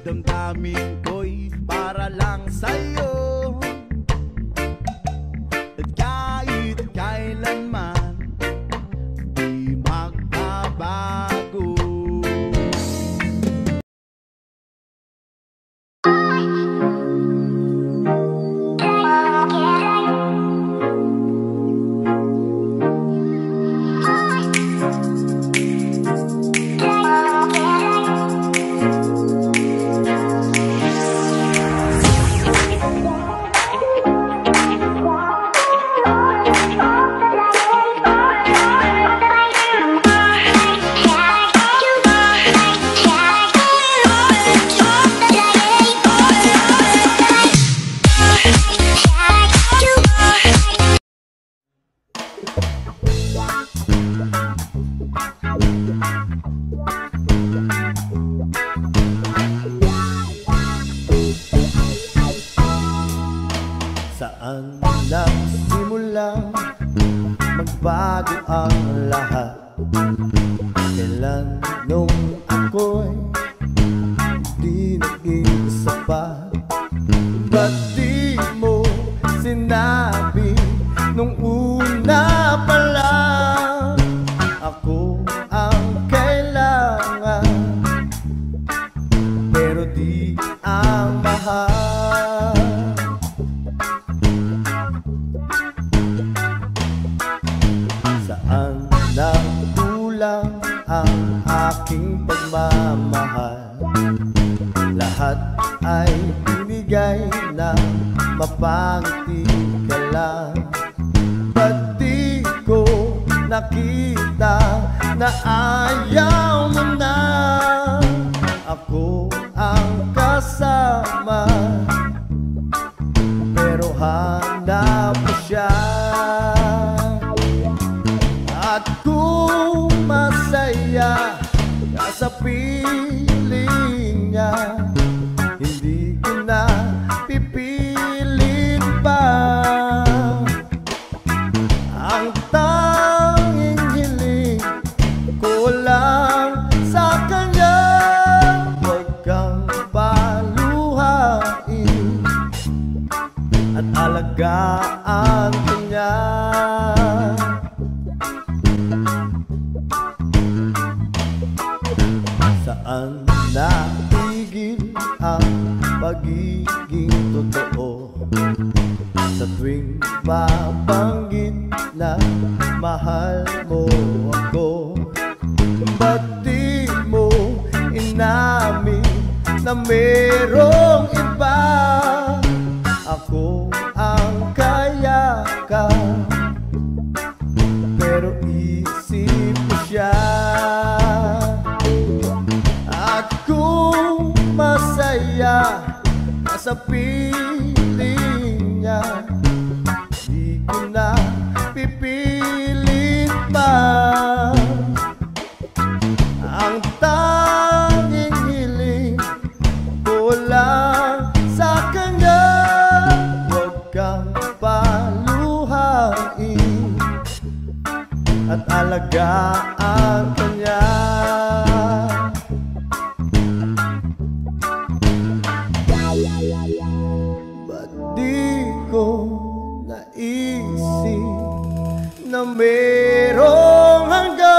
damdamin ko'y para lang sa'yo. At kahit kailanman di magbabago. Saan nagsimula magbago ang lahat? Kailan nung ako'y di naging sapat? Ba't di mo sinabi nung una pa lang ako ang kailangan, pero di ang mahal? Saan nagkulang ang aking pagmamahal? Lahat ay binigay na mapangiti ka lang. Ba't di ko nakita na ayaw mo na ako ang kasama, pero hanap mo siya? At kung masaya ka sa piling niya, hindi ko na pipilit pa. Ang tanging hiling ko lang sa kanya, huwag kang paluhain at alagaan ko niya. Saan natigil ang pagiging totoo? Sa tuwing mabanggit na mahal mo ako, ba't di mo inamin na merong iba? Ako ang kaya ka, pero isip ko siya. At kung masaya ka sa piling niya, di ko na pipilit pa. Ang tanging hiling ko lang sa kanya, huwag kang paluhain at alagaan ka niya. Ba't di ko naisip na merong hanggang?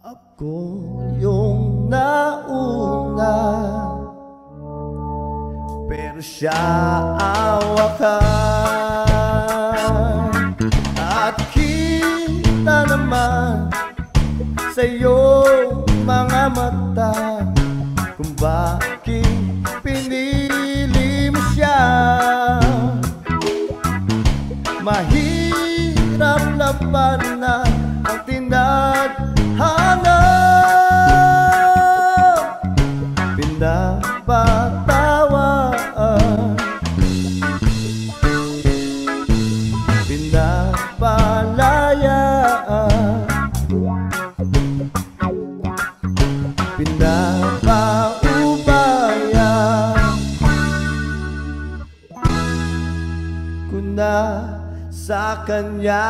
Ako yung nauna, pero siya ang wakas. At kita naman sa iyong mga mata kung bakit pinili mo siya. Mahirap labanan ang tinadhana, pinapatawaan, pinapalayaan, pinapaubaya ko na sa kanya.